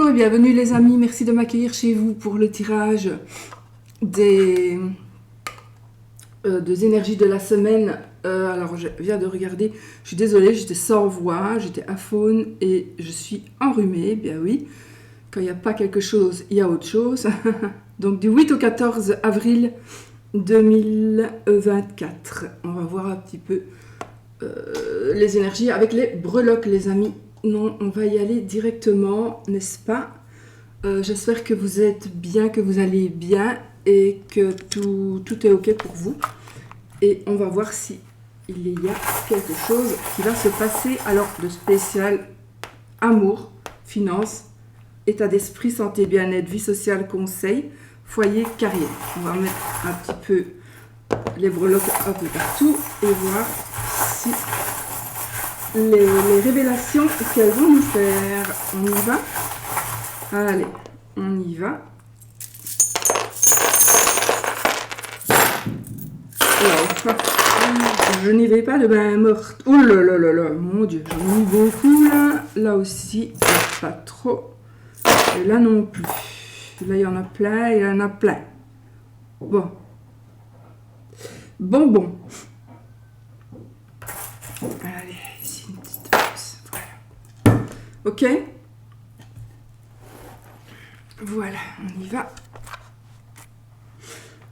Bonjour et bienvenue les amis, merci de m'accueillir chez vous pour le tirage des énergies de la semaine. Alors je viens de regarder, je suis désolée, j'étais sans voix, j'étais aphone et je suis enrhumée, bien oui. Quand il n'y a pas quelque chose, il y a autre chose. Donc du 8 au 14 avril 2024, on va voir un petit peu les énergies avec les breloques les amis. Non, on va y aller directement, n'est-ce pas? J'espère que vous êtes bien, que vous allez bien et que tout est ok pour vous. Et on va voir si il y a quelque chose qui va se passer. Alors, de spécial, amour, finances, état d'esprit, santé, bien-être, vie sociale, conseil, foyer, carrière. On va mettre un petit peu les breloques un peu partout et voir si les révélations qu'elles vont nous faire. On y va? Allez, on y va. Alors, je n'y vais pas de bain morte. Oh là là là là, mon Dieu, j'en ai mis beaucoup là. Là aussi, pas trop. Et là non plus. Là, il y en a plein, il y en a plein. Bon. Bon. Allez, ici une petite pause. Voilà. Ok. Voilà, on y va.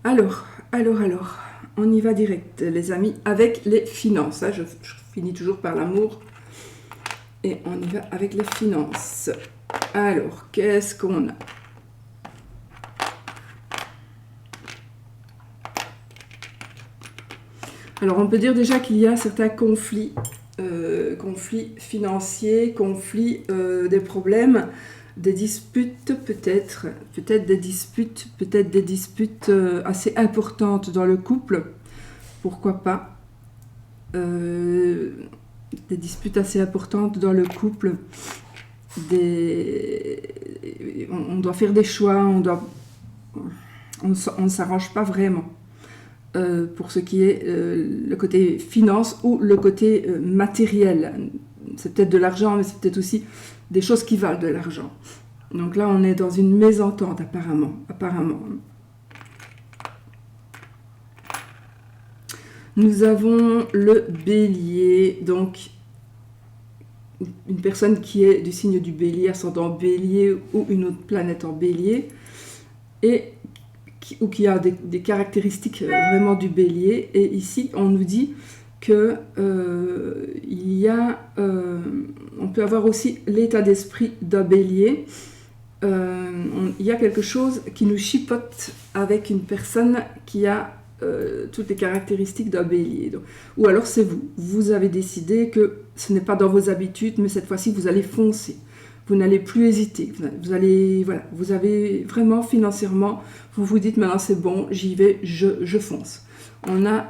Alors, on y va direct, les amis, avec les finances. Je finis toujours par l'amour. Et on y va avec les finances. Alors, qu'est-ce qu'on a? Alors, on peut dire déjà qu'il y a certains conflits financiers, des problèmes, des disputes peut-être des disputes assez importantes dans le couple, pourquoi pas, des disputes assez importantes dans le couple, on doit faire des choix, on ne s'arrange pas vraiment. Pour ce qui est le côté finance ou le côté matériel. C'est peut-être de l'argent, mais c'est peut-être aussi des choses qui valent de l'argent. Donc là, on est dans une mésentente apparemment. Nous avons le bélier, donc une personne qui est du signe du bélier, ascendant bélier ou une autre planète en bélier, ou qui a des caractéristiques vraiment du bélier. Et ici, on nous dit que on peut avoir aussi l'état d'esprit d'un bélier. Il y a quelque chose qui nous chipote avec une personne qui a toutes les caractéristiques d'un bélier. Donc, ou alors c'est vous. Vous avez décidé que ce n'est pas dans vos habitudes, mais cette fois-ci, vous allez foncer. Vous n'allez plus hésiter. Vous avez vraiment financièrement, vous vous dites maintenant c'est bon, j'y vais, je fonce. On a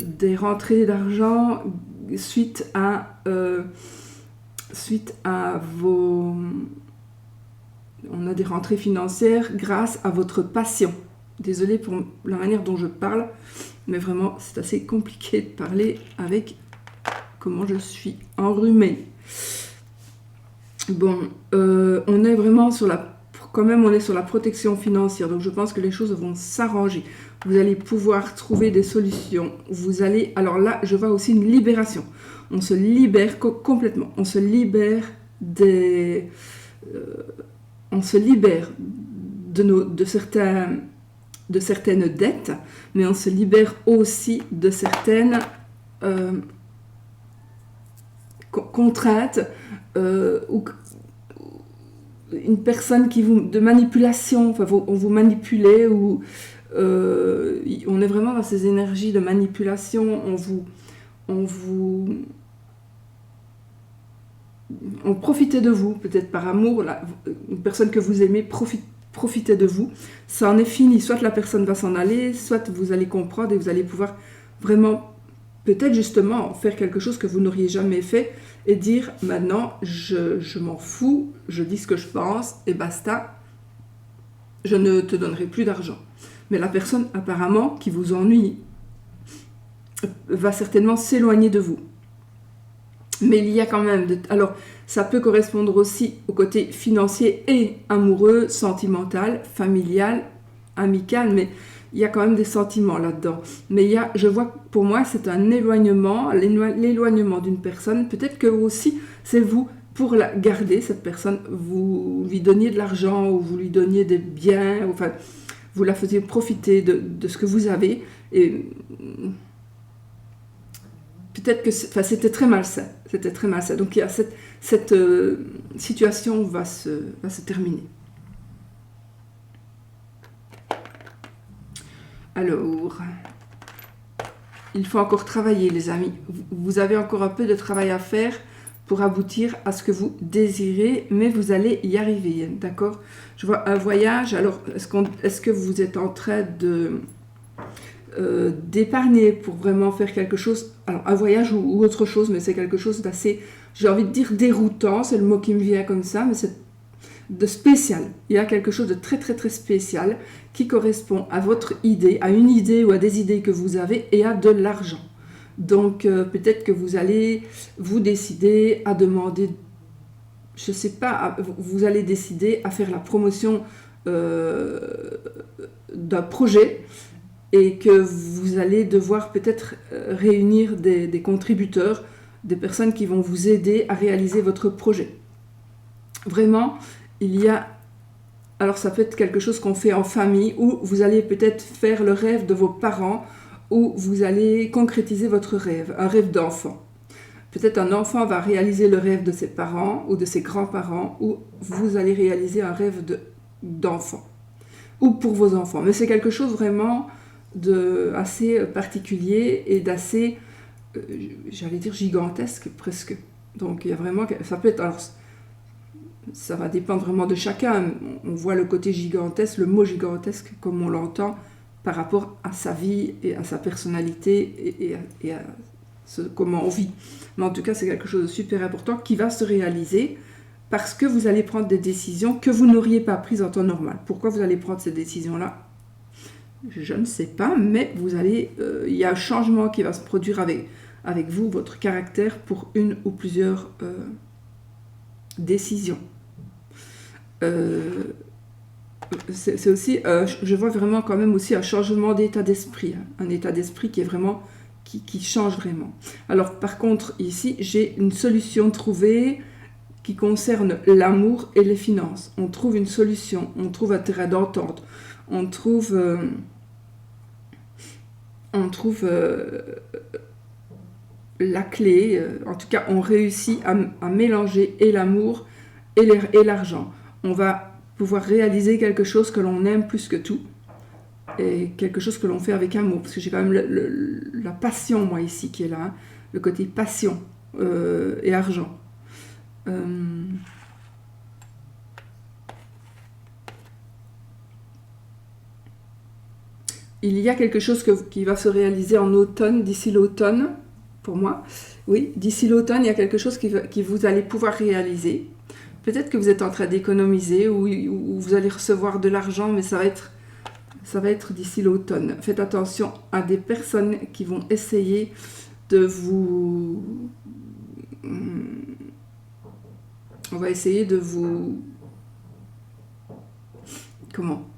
des rentrées d'argent suite à vos... On a des rentrées financières grâce à votre passion. Désolée pour la manière dont je parle, mais vraiment c'est assez compliqué de parler avec comment je suis enrhumée. Bon, on est vraiment sur la protection financière, donc je pense que les choses vont s'arranger. Vous allez pouvoir trouver des solutions. Alors là, je vois aussi une libération. On se libère complètement. On se libère de certaines dettes, mais on se libère aussi de certaines contraintes. Ou une personne de manipulation, enfin on vous manipulait, ou on est vraiment dans ces énergies de manipulation, on profitait de vous, peut-être par amour, une personne que vous aimez profitait de vous, ça en est fini, soit la personne va s'en aller, soit vous allez comprendre et vous allez pouvoir vraiment peut-être justement faire quelque chose que vous n'auriez jamais fait et dire maintenant je m'en fous, je dis ce que je pense et basta, je ne te donnerai plus d'argent. Mais la personne apparemment qui vous ennuie va certainement s'éloigner de vous. Mais il y a quand même... Alors Ça peut correspondre aussi au côté financier et amoureux, sentimental, familial, amical, mais il y a quand même des sentiments là-dedans. Mais je vois que pour moi, c'est un éloignement, l'éloignement d'une personne. Peut-être que aussi, c'est vous, pour la garder, cette personne, vous lui donniez de l'argent ou vous lui donniez des biens, enfin, vous la faisiez profiter de ce que vous avez. Et peut-être que c'était très malsain. C'était très malsain. Donc, il y a cette situation va se terminer. Alors, il faut encore travailler, les amis. Vous avez encore un peu de travail à faire pour aboutir à ce que vous désirez, mais vous allez y arriver, d'accord? Je vois un voyage. Alors, est-ce que vous êtes en train d'épargner pour vraiment faire quelque chose? Alors, un voyage ou autre chose, mais c'est quelque chose d'assez, j'ai envie de dire déroutant, c'est le mot qui me vient comme ça, mais c'est de spécial. Il y a quelque chose de très très très spécial qui correspond à votre idée, à une idée ou à des idées que vous avez et à de l'argent. Donc peut-être que vous allez vous décider à demander, je sais pas, vous allez décider à faire la promotion d'un projet et que vous allez devoir peut-être réunir des contributeurs, des personnes qui vont vous aider à réaliser votre projet. Vraiment, il y a, alors ça peut être quelque chose qu'on fait en famille, ou vous allez peut-être faire le rêve de vos parents, ou vous allez concrétiser votre rêve, un rêve d'enfant. Peut-être un enfant va réaliser le rêve de ses parents, ou de ses grands-parents, ou vous allez réaliser un rêve d'enfant, ou pour vos enfants. Mais c'est quelque chose vraiment assez particulier et d'assez, j'allais dire gigantesque presque. Donc il y a vraiment, ça peut être, alors ça va dépendre vraiment de chacun. On voit le côté gigantesque, le mot gigantesque comme on l'entend par rapport à sa vie et à sa personnalité et à comment on vit. Mais en tout cas, c'est quelque chose de super important qui va se réaliser parce que vous allez prendre des décisions que vous n'auriez pas prises en temps normal. Pourquoi vous allez prendre ces décisions-là? Je ne sais pas, mais il y a un changement qui va se produire avec vous, votre caractère, pour une ou plusieurs décisions. C'est aussi, je vois vraiment quand même aussi un changement d'état d'esprit, hein, un état d'esprit qui est vraiment, qui change vraiment. Alors par contre ici j'ai une solution trouvée qui concerne l'amour et les finances. On trouve une solution, on trouve un terrain d'entente, on trouve la clé, en tout cas on réussit à mélanger et l'amour et l'argent. On va pouvoir réaliser quelque chose que l'on aime plus que tout et quelque chose que l'on fait avec amour, parce que j'ai quand même la passion, moi, ici, qui est là, hein, le côté passion et argent. Il y a quelque chose qui va se réaliser en automne, d'ici l'automne, pour moi. Oui, d'ici l'automne, il y a quelque chose qui vous allez pouvoir réaliser. Peut-être que vous êtes en train d'économiser ou vous allez recevoir de l'argent, mais ça va être d'ici l'automne. Faites attention à des personnes qui vont essayer de vous... On va essayer de vous... Comment?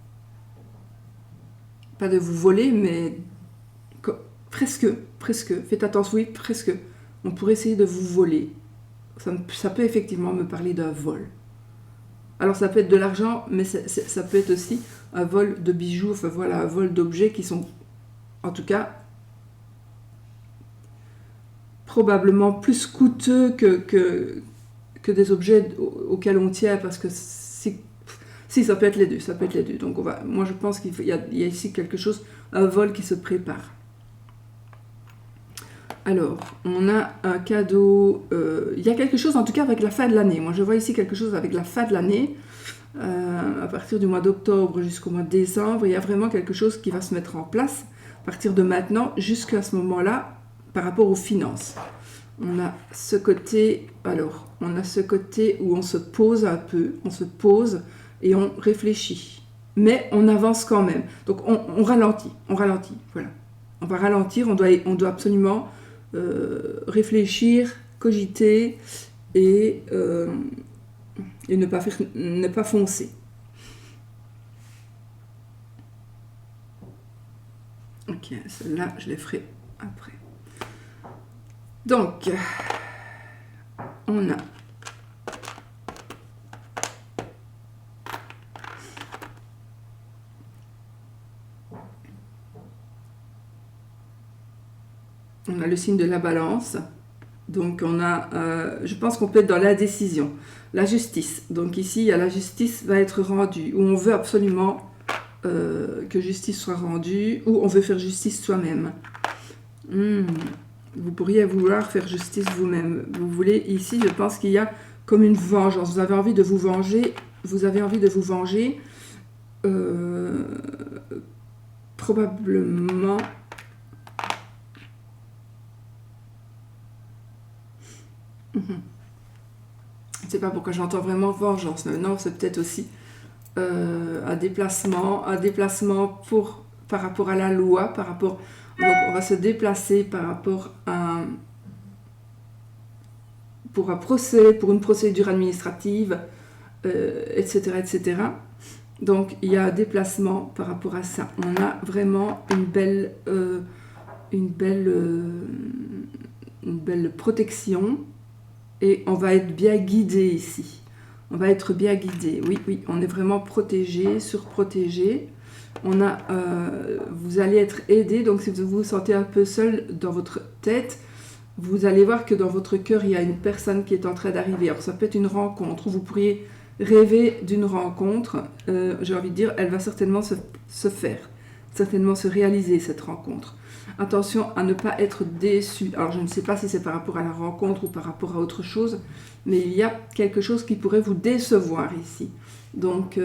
Pas de vous voler, mais presque. Faites attention, oui, presque. On pourrait essayer de vous voler. Ça peut effectivement me parler d'un vol. Alors ça peut être de l'argent, mais ça peut être aussi un vol de bijoux, enfin voilà, un vol d'objets qui sont, en tout cas, probablement plus coûteux que des objets auxquels on tient, parce que si ça peut être les deux, Donc moi je pense qu'il y a ici quelque chose, un vol qui se prépare. Alors, on a un cadeau, il y a quelque chose en tout cas avec la fin de l'année. Moi je vois ici quelque chose avec la fin de l'année, à partir du mois d'octobre jusqu'au mois de décembre, il y a vraiment quelque chose qui va se mettre en place à partir de maintenant jusqu'à ce moment-là par rapport aux finances. On a ce côté, où on se pose un peu, et on réfléchit. Mais on avance quand même. Donc on ralentit, voilà. On va ralentir, on doit absolument réfléchir, cogiter et ne pas foncer. Ok, celle-là, je les ferai après. Donc, on a le signe de la balance. Donc, on a, je pense qu'on peut être dans l'indécision. La justice. Donc, ici, il y a la justice va être rendue, où on veut absolument que justice soit rendue, ou on veut faire justice soi-même. Vous pourriez vouloir faire justice vous-même. Vous voulez, ici, je pense qu'il y a comme une vengeance. Vous avez envie de vous venger. Vous avez envie de vous venger. Probablement. Je ne sais pas pourquoi j'entends vraiment vengeance. Non, c'est peut-être aussi un déplacement par rapport à la loi, donc on va se déplacer par rapport à pour un procès, pour une procédure administrative, etc., etc. Donc il y a un déplacement par rapport à ça. On a vraiment une belle protection et on va être bien guidé ici. On va être bien guidé. Oui, oui, on est vraiment protégé, surprotégé. On a, vous allez être aidé. Donc si vous vous sentez un peu seul dans votre tête, vous allez voir que dans votre cœur, il y a une personne qui est en train d'arriver. Alors ça peut être une rencontre. Vous pourriez rêver d'une rencontre. J'ai envie de dire, elle va certainement se faire, certainement se réaliser cette rencontre. Attention à ne pas être déçu. Alors je ne sais pas si c'est par rapport à la rencontre ou par rapport à autre chose, mais il y a quelque chose qui pourrait vous décevoir ici. Donc,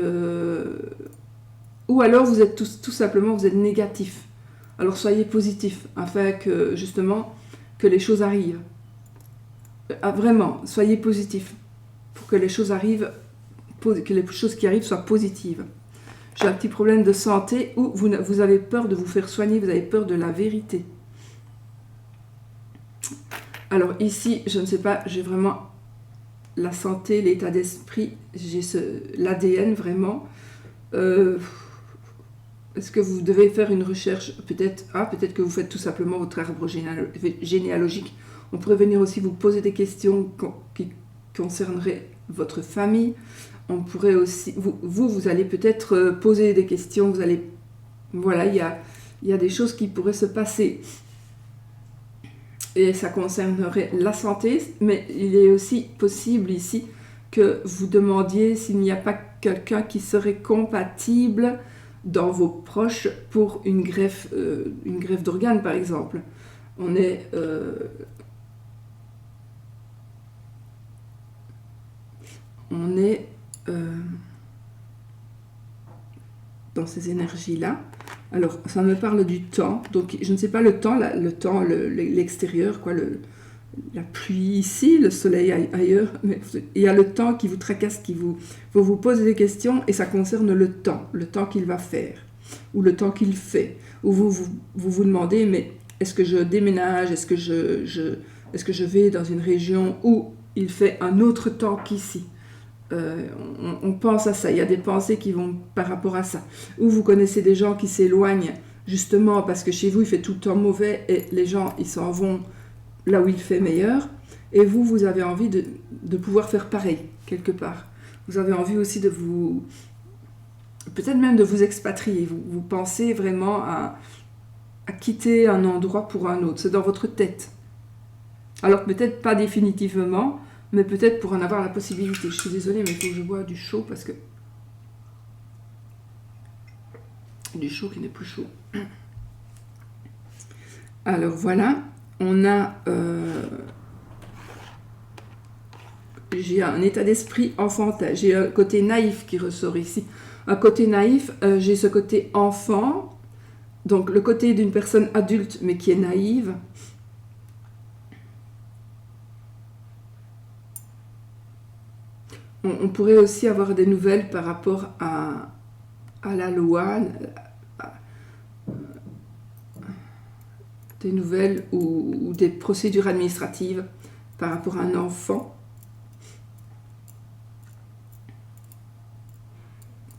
ou alors vous êtes tout simplement vous êtes négatif. Alors soyez positif afin que justement que les choses arrivent. Vraiment, soyez positif pour que les choses arrivent, que les choses qui arrivent soient positives. J'ai un petit problème de santé où vous avez peur de vous faire soigner, vous avez peur de la vérité. Alors ici, je ne sais pas, j'ai vraiment la santé, l'état d'esprit, j'ai l'ADN vraiment. Est-ce que vous devez faire une recherche, peut-être que vous faites tout simplement votre arbre généalogique. On pourrait venir aussi vous poser des questions qui concerneraient votre famille. On pourrait aussi, vous allez peut-être poser des questions, vous allez, voilà, il y a des choses qui pourraient se passer. Et ça concernerait la santé, mais il est aussi possible ici que vous demandiez s'il n'y a pas quelqu'un qui serait compatible dans vos proches pour une greffe d'organes, par exemple. On est... dans ces énergies-là. Alors, ça me parle du temps. Donc, je ne sais pas le temps, l'extérieur, quoi, la pluie ici, le soleil ailleurs. Mais il y a le temps qui vous tracasse, vous posez des questions et ça concerne le temps qu'il va faire ou le temps qu'il fait. Ou vous demandez, mais est-ce que je déménage, est-ce que je vais dans une région où il fait un autre temps qu'ici? On pense à ça, il y a des pensées qui vont par rapport à ça. Ou vous connaissez des gens qui s'éloignent justement parce que chez vous il fait tout le temps mauvais et les gens ils s'en vont là où il fait meilleur. Et vous avez envie de pouvoir faire pareil quelque part. Vous avez envie aussi de vous... peut-être même de vous expatrier. Vous pensez vraiment à quitter un endroit pour un autre. C'est dans votre tête. Alors peut-être pas définitivement, mais peut-être pour en avoir la possibilité. Je suis désolée, mais il faut que je boive du chaud parce que... du chaud qui n'est plus chaud. Alors voilà, on a... j'ai un état d'esprit enfantin. J'ai un côté naïf qui ressort ici. Un côté naïf, j'ai ce côté enfant, donc le côté d'une personne adulte mais qui est naïve. On pourrait aussi avoir des nouvelles par rapport à la loi, des nouvelles ou des procédures administratives par rapport à un enfant.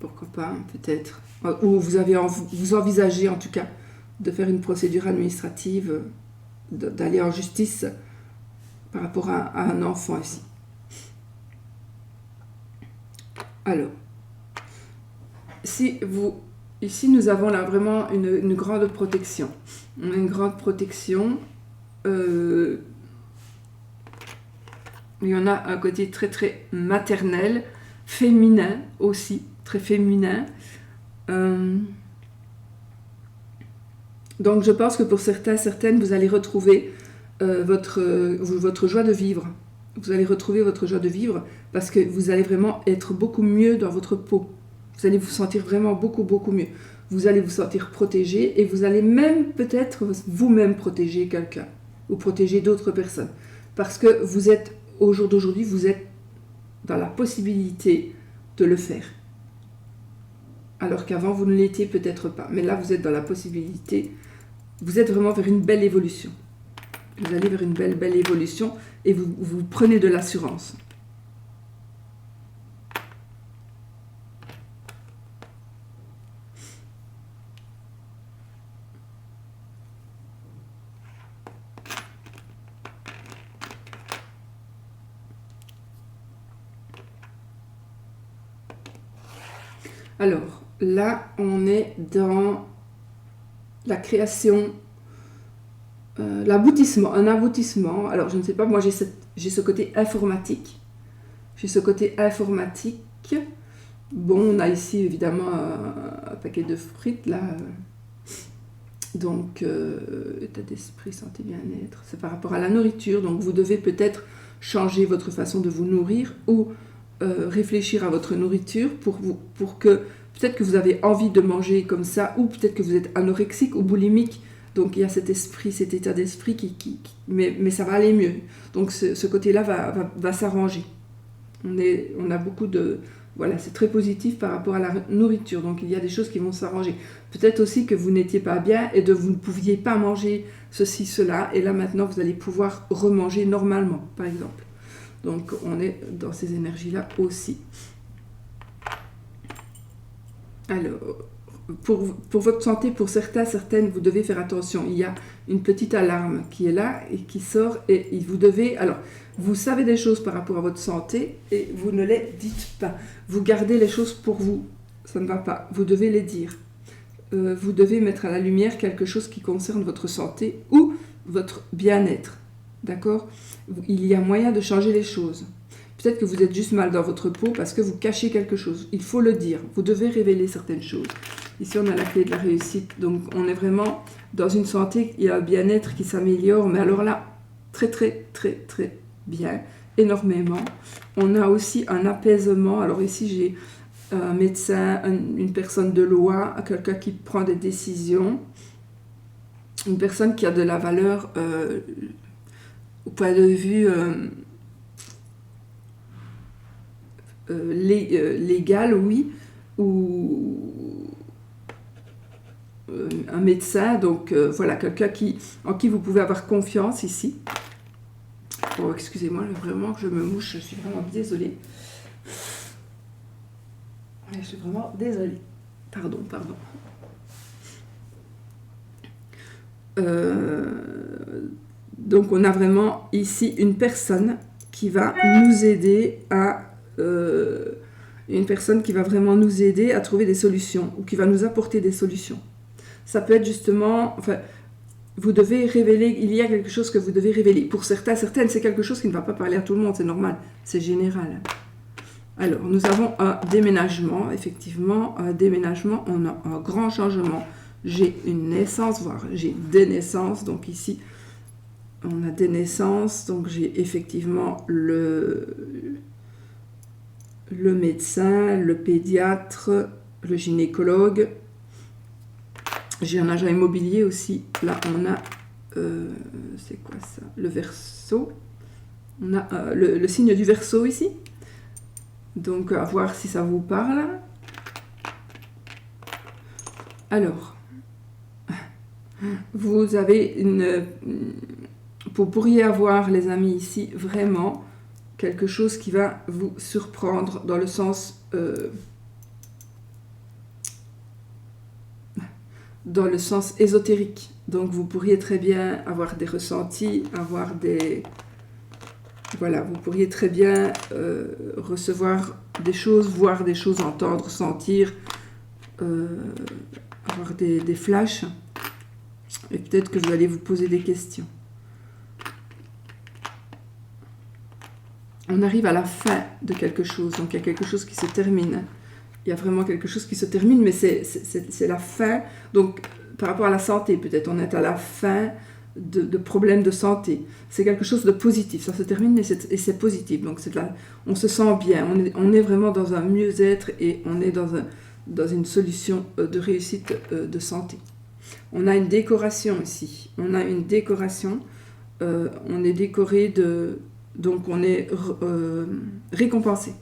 pourquoi pas, peut-être. Ou vous envisagez en tout cas de faire une procédure administrative, d'aller en justice par rapport à un enfant ici. Alors, ici nous avons là vraiment une grande protection. On a une grande protection. Il y en a un côté très très maternel, féminin aussi, très féminin. Donc je pense que pour certaines, vous allez retrouver votre joie de vivre. Vous allez retrouver votre joie de vivre parce que vous allez vraiment être beaucoup mieux dans votre peau. Vous allez vous sentir vraiment beaucoup, beaucoup mieux. Vous allez vous sentir protégé et vous allez même peut-être vous-même protéger quelqu'un ou protéger d'autres personnes. Parce que vous êtes, au jour d'aujourd'hui, vous êtes dans la possibilité de le faire. Alors qu'avant, vous ne l'étiez peut-être pas. Mais là, vous êtes dans la possibilité. Vous êtes vraiment vers une belle évolution. Vous allez vers une belle évolution et vous prenez de l'assurance. Alors, là, on est dans la création, l'aboutissement, un aboutissement. Alors, je ne sais pas, moi, j'ai ce côté informatique. J'ai ce côté informatique. Bon, on a ici, évidemment, un paquet de frites, là. Donc, état d'esprit, santé, bien-être. C'est par rapport à la nourriture. Donc, vous devez peut-être changer votre façon de vous nourrir ou réfléchir à votre nourriture pour que peut-être que vous avez envie de manger comme ça ou peut-être que vous êtes anorexique ou boulimique. Donc il y a cet esprit, cet état d'esprit mais ça va aller mieux. Donc ce côté-là va s'arranger. On a beaucoup de... Voilà, c'est très positif par rapport à la nourriture. Donc il y a des choses qui vont s'arranger. Peut-être aussi que vous n'étiez pas bien et vous ne pouviez pas manger ceci, cela. Et là maintenant, vous allez pouvoir remanger normalement, par exemple. Donc on est dans ces énergies-là aussi. Alors, pour votre santé, pour certaines, vous devez faire attention. Il y a une petite alarme qui est là et qui sort et vous devez... Alors, vous savez des choses par rapport à votre santé et vous ne les dites pas. Vous gardez les choses pour vous. Ça ne va pas. Vous devez les dire. Vous devez mettre à la lumière quelque chose qui concerne votre santé ou votre bien-être. D'accord ? Il y a moyen de changer les choses. Peut-être que vous êtes juste mal dans votre peau parce que vous cachez quelque chose. Il faut le dire. Vous devez révéler certaines choses. Ici, on a la clé de la réussite. Donc, on est vraiment dans une santé, il y a un bien-être qui s'améliore. Mais alors là, très, très, très, très bien. Énormément. On a aussi un apaisement. Alors ici, j'ai un médecin, une personne de loi, quelqu'un qui prend des décisions. Une personne qui a de la valeur au point de vue... légal, oui, ou un médecin, donc voilà, quelqu'un en qui vous pouvez avoir confiance ici. Oh, excusez-moi, vraiment que je me mouche, je suis vraiment désolée. Je suis vraiment désolée. Pardon. Donc on a vraiment ici une personne qui va nous aider une personne qui va vraiment nous aider à trouver des solutions ou qui va nous apporter des solutions. Ça peut être justement, enfin, vous devez révéler, il y a quelque chose que vous devez révéler. Pour certaines, c'est quelque chose qui ne va pas parler à tout le monde, c'est normal, c'est général. Alors, nous avons un déménagement, effectivement, un déménagement, on a un grand changement. J'ai une naissance, voire j'ai des naissances, donc ici, on a des naissances, donc j'ai effectivement le médecin, le pédiatre, le gynécologue. J'ai un agent immobilier aussi. Là, on a... c'est quoi ça? Le Verseau. On a le signe du Verseau ici. Donc, à voir si ça vous parle. Alors, vous avez une... Vous pourriez avoir, les amis, ici, vraiment... quelque chose qui va vous surprendre dans le sens dans le sens ésotérique. Donc vous pourriez très bien avoir des ressentis, avoir des... Voilà, vous pourriez très bien recevoir des choses, voir des choses, entendre, sentir, avoir des flashs. Et peut-être que vous allez vous poser des questions. On arrive à la fin de quelque chose, donc il y a quelque chose qui se termine. Il y a vraiment quelque chose qui se termine, mais c'est la fin. Donc, par rapport à la santé, peut-être, on est à la fin de problèmes de santé. C'est quelque chose de positif. Ça se termine et c'est positif. Donc, on se sent bien. On est vraiment dans un mieux-être et on est dans une solution de réussite de santé. On a une décoration ici. On a une décoration. On est décoré de... Donc, on est récompensé.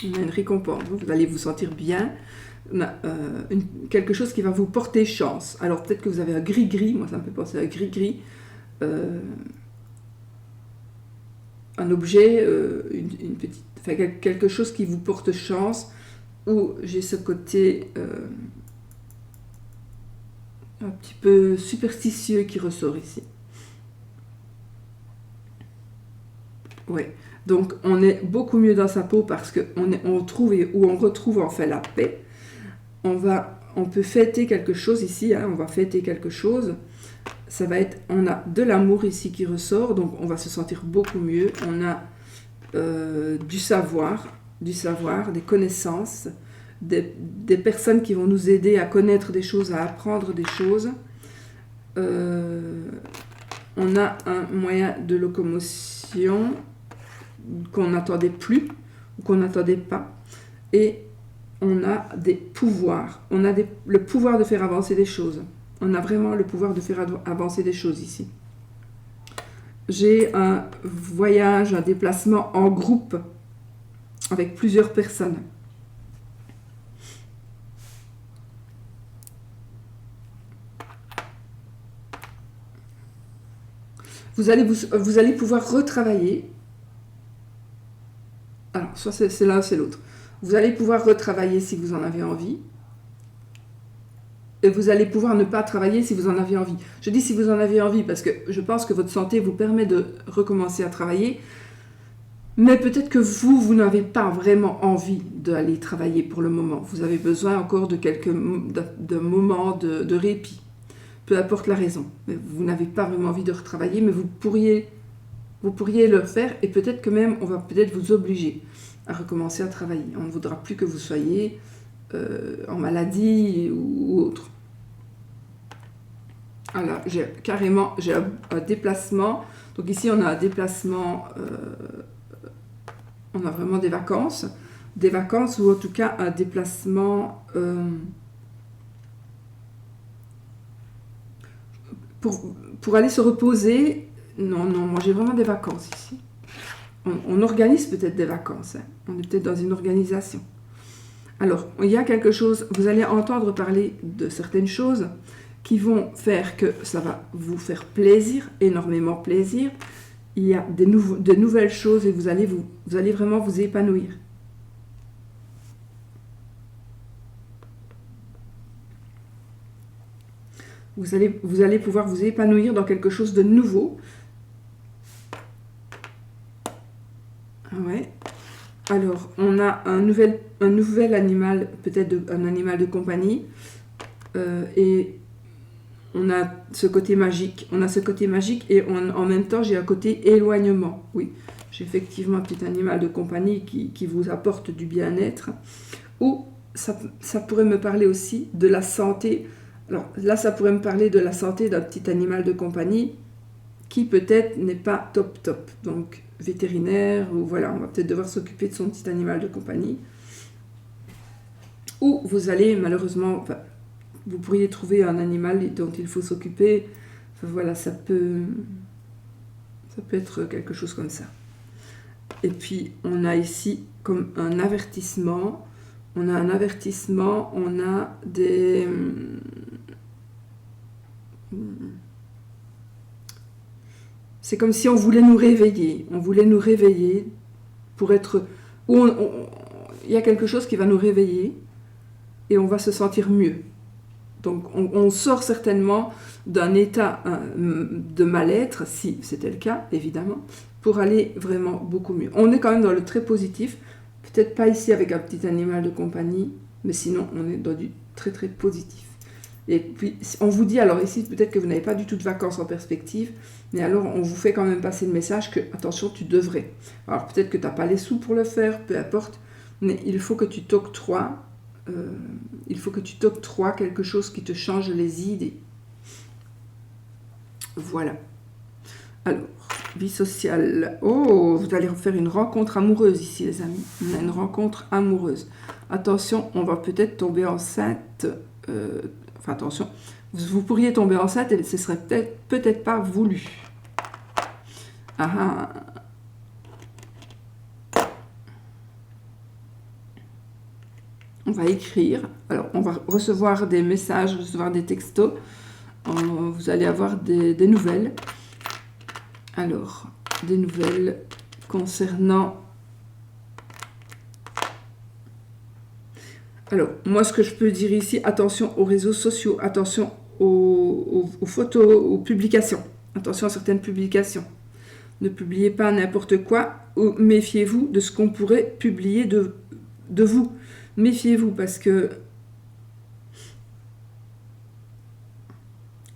On a une récompense. Vous allez vous sentir bien. On a quelque chose qui va vous porter chance. Alors, peut-être que vous avez un gris-gris. Moi, ça me fait penser à un gris-gris. Un objet, une petite... Enfin, quelque chose qui vous porte chance. Ou j'ai ce côté... un petit peu superstitieux qui ressort ici. Ouais. Donc on est beaucoup mieux dans sa peau parce qu'on retrouve en fait la paix. On peut fêter quelque chose ici, hein, on va fêter quelque chose. Ça va être, on a de l'amour ici qui ressort, donc on va se sentir beaucoup mieux. On a du savoir, des connaissances, des personnes qui vont nous aider à connaître des choses, à apprendre des choses. On a un moyen de locomotion qu'on n'attendait plus ou qu'on n'attendait pas. Et on a des pouvoirs. On a le pouvoir de faire avancer des choses. On a vraiment le pouvoir de faire avancer des choses ici. J'ai un voyage, un déplacement en groupe avec plusieurs personnes. Vous allez pouvoir retravailler. Alors, soit c'est l'un, c'est l'autre. Vous allez pouvoir retravailler si vous en avez envie. Et vous allez pouvoir ne pas travailler si vous en avez envie. Je dis si vous en avez envie parce que je pense que votre santé vous permet de recommencer à travailler. Mais peut-être que vous n'avez pas vraiment envie d'aller travailler pour le moment. Vous avez besoin encore de moments de répit. Peu importe la raison. Mais vous n'avez pas vraiment envie de retravailler, mais vous pourriez le faire et peut-être que même on va peut-être vous obliger à recommencer à travailler. On ne voudra plus que vous soyez en maladie ou autre. Alors, j'ai un déplacement. Donc ici, on a un déplacement, on a vraiment des vacances ou en tout cas un déplacement pour aller se reposer. Non, moi j'ai vraiment des vacances ici. On organise peut-être des vacances. Hein. On est peut-être dans une organisation. Alors, il y a quelque chose, vous allez entendre parler de certaines choses qui vont faire que ça va vous faire plaisir, énormément plaisir. Il y a de nouvelles choses et vous allez vraiment vous épanouir. Vous allez pouvoir vous épanouir dans quelque chose de nouveau. Ouais. Alors, on a un nouvel animal, peut-être un animal de compagnie, et on a ce côté magique. Et en même temps, j'ai un côté éloignement. Oui, j'ai effectivement un petit animal de compagnie qui vous apporte du bien-être. Ou ça pourrait me parler aussi de la santé. Alors là, ça pourrait me parler de la santé d'un petit animal de compagnie qui peut-être n'est pas top. Donc, vétérinaire, ou voilà, on va peut-être devoir s'occuper de son petit animal de compagnie. Ou vous allez malheureusement, vous pourriez trouver un animal dont il faut s'occuper. Enfin, voilà, ça peut être quelque chose comme ça. Et puis, on a ici comme un avertissement. On a des... C'est comme si on voulait nous réveiller. Pour être... Il y a quelque chose qui va nous réveiller. et on va se sentir mieux. Donc on sort certainement d'un état de mal-être, si c'était le cas, évidemment, pour aller vraiment beaucoup mieux. On est quand même dans le très positif, peut-être pas ici avec un petit animal de compagnie, mais sinon on est dans du très très positif. Et puis on vous dit, alors ici peut-être que vous n'avez pas du tout de vacances en perspective, mais alors on vous fait quand même passer le message que, attention, tu devrais. Alors peut-être que tu n'as pas les sous pour le faire, peu importe, mais il faut que tu t'octroies quelque chose qui te change les idées. Voilà. Alors, vie sociale. Oh, vous allez faire une rencontre amoureuse ici, les amis. On a une rencontre amoureuse. Attention, on va peut-être tomber enceinte. Enfin, attention, vous pourriez tomber enceinte et ce serait peut-être pas voulu. Ah ah. On va écrire. Alors, on va recevoir des messages, recevoir des textos. Vous allez avoir des nouvelles. Alors, des nouvelles concernant... Alors, moi, ce que je peux dire ici, attention aux réseaux sociaux, attention aux photos, aux publications. Attention à certaines publications. Ne publiez pas n'importe quoi, ou méfiez-vous de ce qu'on pourrait publier de vous. Méfiez-vous parce que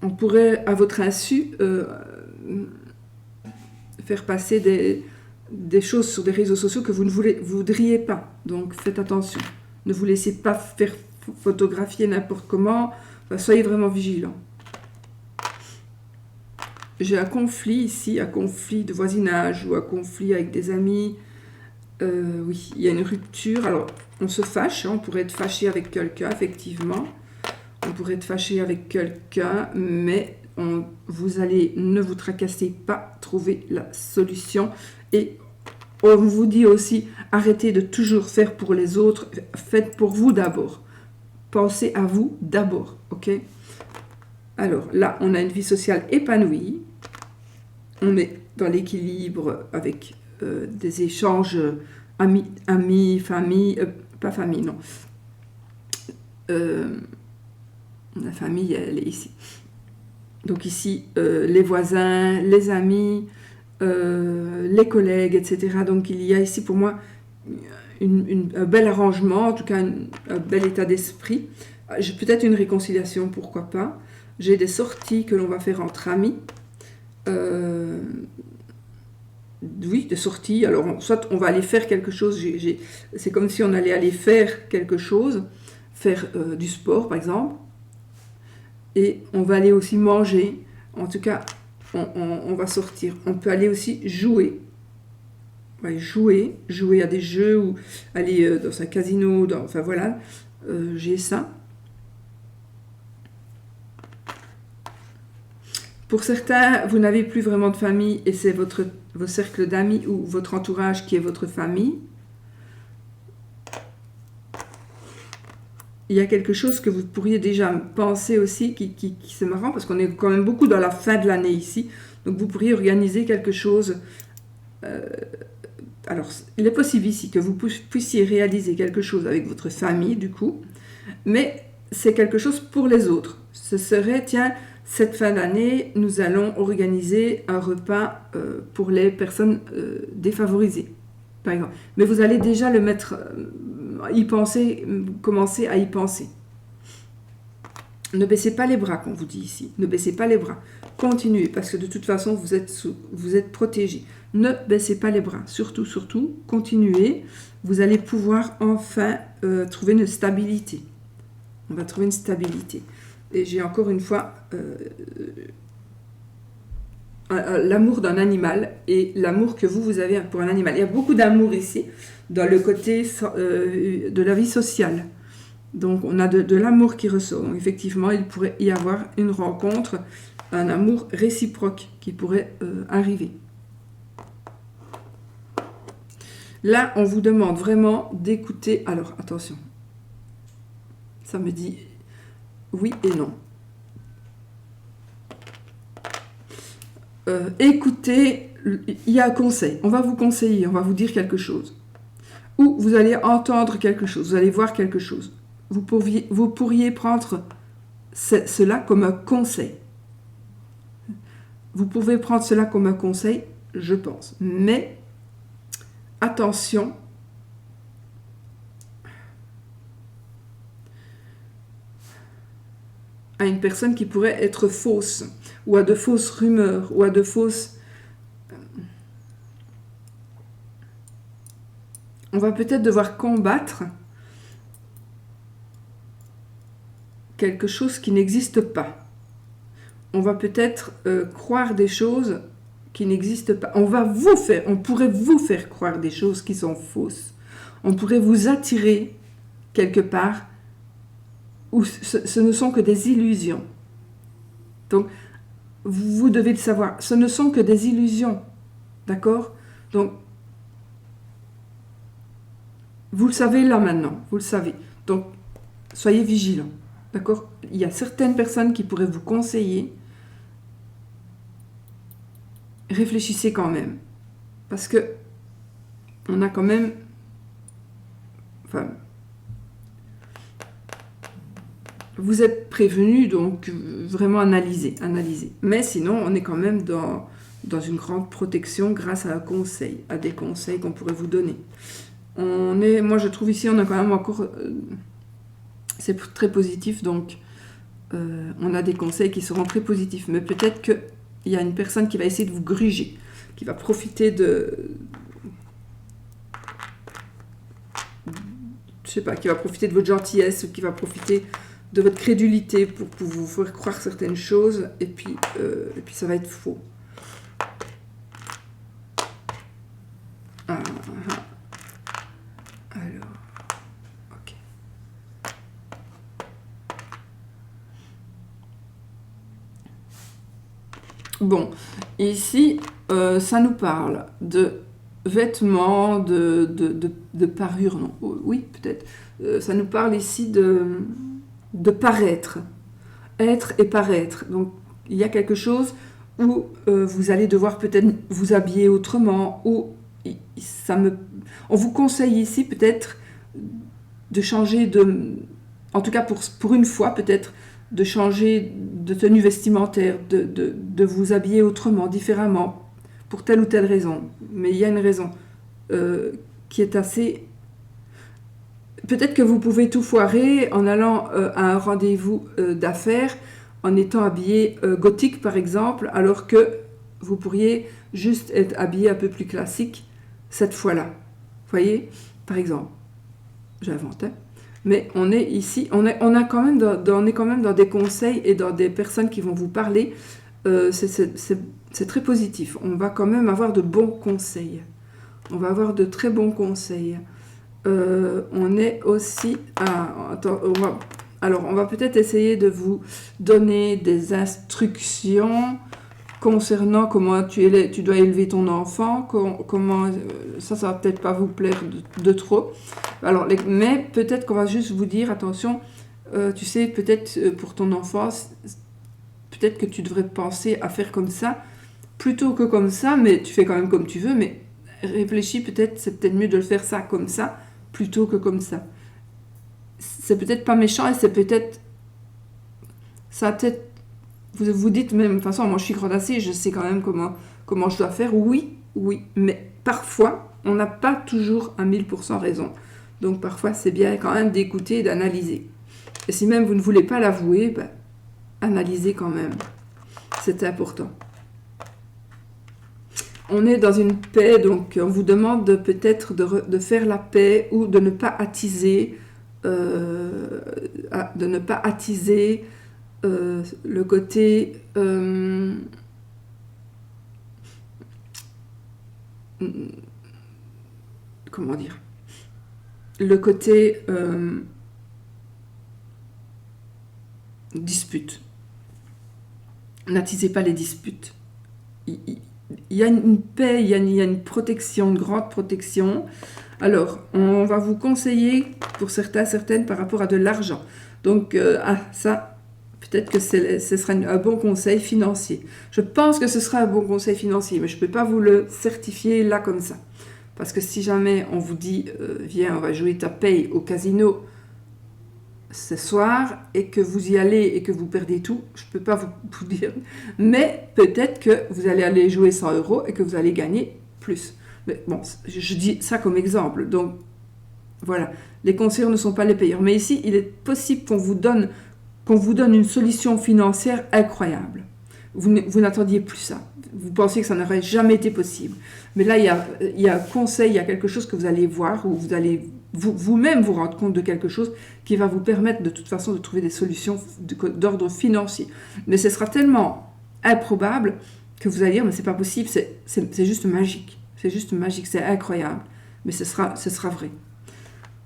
on pourrait, à votre insu, faire passer des choses sur des réseaux sociaux que vous ne voudriez pas. Donc faites attention. Ne vous laissez pas faire photographier n'importe comment. Enfin, soyez vraiment vigilants. J'ai un conflit ici, un conflit de voisinage ou un conflit avec des amis. Oui, il y a une rupture. Alors, on se fâche, hein, on pourrait être fâché avec quelqu'un, effectivement. On pourrait être fâché avec quelqu'un, mais vous allez, ne vous tracassez pas, trouver la solution. Et on vous dit aussi, arrêtez de toujours faire pour les autres, faites pour vous d'abord. Pensez à vous d'abord, ok? Alors là, on a une vie sociale épanouie. On est dans l'équilibre avec des échanges amis, famille, pas famille, non. La famille, elle est ici. Donc ici, les voisins, les amis, les collègues, etc. Donc il y a ici pour moi un bel arrangement, en tout cas un bel état d'esprit. J'ai peut-être une réconciliation, pourquoi pas. J'ai des sorties que l'on va faire entre amis. Oui, des sorties. Alors, soit on va aller faire quelque chose. C'est comme si on allait aller faire quelque chose, faire du sport, par exemple. Et on va aller aussi manger. En tout cas, on va sortir. On peut aller aussi jouer. Ouais, jouer à des jeux ou aller dans un casino. Enfin, voilà. J'ai ça. Pour certains, vous n'avez plus vraiment de famille et c'est vos cercles d'amis ou votre entourage qui est votre famille. Il y a quelque chose que vous pourriez déjà penser aussi, qui c'est marrant parce qu'on est quand même beaucoup dans la fin de l'année ici. Donc vous pourriez organiser quelque chose. Alors, il est possible ici que vous puissiez réaliser quelque chose avec votre famille du coup, mais c'est quelque chose pour les autres. Ce serait, tiens, cette fin d'année, nous allons organiser un repas pour les personnes défavorisées, par exemple. Mais vous allez déjà le mettre, y penser, commencer à y penser. Ne baissez pas les bras, qu'on vous dit ici. Ne baissez pas les bras. Continuez, parce que de toute façon, vous êtes protégés. Ne baissez pas les bras. Surtout, surtout, continuez. Vous allez pouvoir enfin trouver une stabilité. On va trouver une stabilité. Et j'ai encore une fois l'amour d'un animal et l'amour que vous avez pour un animal. Il y a beaucoup d'amour ici, dans le côté de la vie sociale. Donc, on a de l'amour qui ressort. Donc, effectivement, il pourrait y avoir une rencontre, un amour réciproque qui pourrait arriver. Là, on vous demande vraiment d'écouter. Alors, attention. Ça me dit oui et non. Écoutez, il y a un conseil. On va vous conseiller, on va vous dire quelque chose. Ou vous allez entendre quelque chose, vous allez voir quelque chose. vous pourriez prendre cela comme un conseil. Vous pouvez prendre cela comme un conseil, je pense. Mais attention, à une personne qui pourrait être fausse, ou à de fausses rumeurs, ou à de fausses... On va peut-être devoir combattre quelque chose qui n'existe pas. On va peut-être croire des choses qui n'existent pas. On pourrait vous faire croire des choses qui sont fausses. On pourrait vous attirer quelque part où ce ne sont que des illusions. Donc, vous devez le savoir, ce ne sont que des illusions. D'accord? Donc, vous le savez là maintenant, vous le savez. Donc, soyez vigilants. D'accord? Il y a certaines personnes qui pourraient vous conseiller. Réfléchissez quand même. Parce que on a quand même... Enfin, vous êtes prévenus, donc vraiment analysez. Mais sinon, on est quand même dans une grande protection grâce à un conseil, à des conseils qu'on pourrait vous donner. Moi, je trouve ici, on a quand même encore... c'est très positif, donc on a des conseils qui seront très positifs. Mais peut-être qu'il y a une personne qui va essayer de vous gruger, qui va profiter je sais pas, qui va profiter de votre gentillesse, ou qui va profiter de votre crédulité pour vous faire croire certaines choses, et puis ça va être faux. Alors, ok. Bon, ici, ça nous parle de vêtements, de parure, non? Oui, peut-être. Ça nous parle ici de paraître. Être et paraître. Donc, il y a quelque chose où vous allez devoir peut-être vous habiller autrement, ou on vous conseille ici peut-être de changer en tout cas pour une fois peut-être, de changer de tenue vestimentaire, de vous habiller autrement, différemment, pour telle ou telle raison. Mais il y a une raison qui est assez... Peut-être que vous pouvez tout foirer en allant à un rendez-vous d'affaires, en étant habillé gothique par exemple, alors que vous pourriez juste être habillé un peu plus classique cette fois-là. Vous voyez, par exemple, j'invente, hein. Mais on est ici, on est quand même dans des conseils et dans des personnes qui vont vous parler. C'est très positif. On va quand même avoir de bons conseils. On va avoir de très bons conseils. On est aussi... on va peut-être essayer de vous donner des instructions concernant comment tu dois élever ton enfant, comment ça va peut-être pas vous plaire de trop. Alors, mais peut-être qu'on va juste vous dire, attention, tu sais, peut-être pour ton enfant, peut-être que tu devrais penser à faire comme ça, plutôt que comme ça, mais tu fais quand même comme tu veux, mais réfléchis, c'est peut-être mieux de le faire ça comme ça, plutôt que comme ça. C'est peut-être pas méchant, et c'est peut-être... Ça peut-être... Vous dites même, de toute façon, moi je suis grenadée, je sais quand même comment je dois faire. Oui, mais parfois, on n'a pas toujours à 1000% raison. Donc parfois, c'est bien quand même d'écouter et d'analyser. Et si même vous ne voulez pas l'avouer, analysez quand même. C'est important. On est dans une paix, donc on vous demande peut-être de faire la paix ou de ne pas attiser, le côté comment dire, le côté dispute. N'attisez pas les disputes. Il y a une paix, il y a une protection, une grande protection. Alors, on va vous conseiller pour certaines par rapport à de l'argent. Donc, ça, peut-être que ce sera un bon conseil financier. Je pense que ce sera un bon conseil financier, mais je ne peux pas vous le certifier là comme ça. Parce que si jamais on vous dit, viens, on va jouer ta paye au casino, ce soir et que vous y allez et que vous perdez tout, je ne peux pas vous dire. Mais peut-être que vous allez aller jouer 100 € et que vous allez gagner plus. Mais bon, je dis ça comme exemple. Donc, voilà. Les conseillers ne sont pas les payeurs. Mais ici, il est possible qu'on vous donne une solution financière incroyable. Vous n'attendiez plus ça. Vous pensiez que ça n'aurait jamais été possible. Mais là, il y a un conseil, il y a quelque chose que vous allez voir, où vous allez vous-même vous rendre compte de quelque chose qui va vous permettre de toute façon de trouver des solutions d'ordre financier. Mais ce sera tellement improbable que vous allez dire, mais c'est pas possible, c'est juste magique. C'est juste magique, c'est incroyable. Mais ce sera vrai.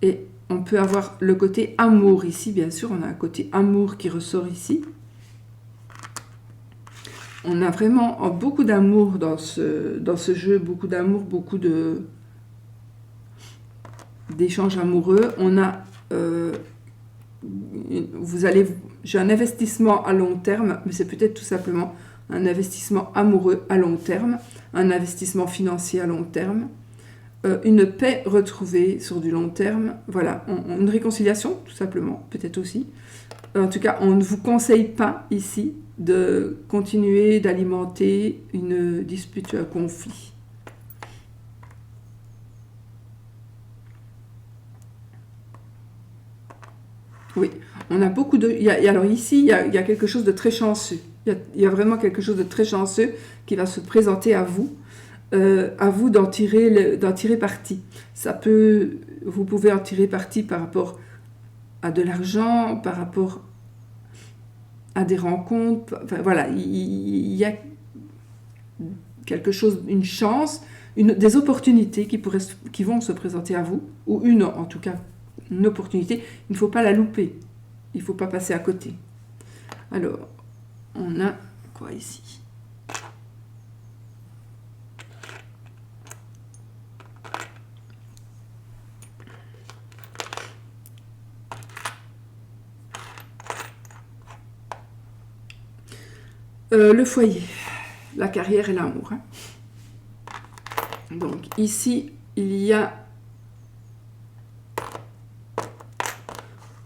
Et on peut avoir le côté amour ici, bien sûr, on a un côté amour qui ressort ici. On a vraiment beaucoup d'amour dans ce jeu, beaucoup d'amour, beaucoup d'échanges amoureux. On a, j'ai un investissement à long terme, mais c'est peut-être tout simplement un investissement amoureux à long terme, un investissement financier à long terme, une paix retrouvée sur du long terme, voilà, une réconciliation tout simplement, peut-être aussi. En tout cas, on ne vous conseille pas ici de continuer d'alimenter une dispute, un conflit. Oui, on a beaucoup de... alors ici, il y a quelque chose de très chanceux. Il y a vraiment quelque chose de très chanceux qui va se présenter à vous d'en tirer parti. Vous pouvez en tirer parti par rapport à de l'argent, par rapport à des rencontres. Enfin, voilà, il y a quelque chose, une chance, des opportunités qui vont se présenter à vous, ou en tout cas, une opportunité. Il ne faut pas la louper. Il ne faut pas passer à côté. Alors, on a quoi ici ? Le foyer, la carrière et l'amour. Hein. Donc ici, il y a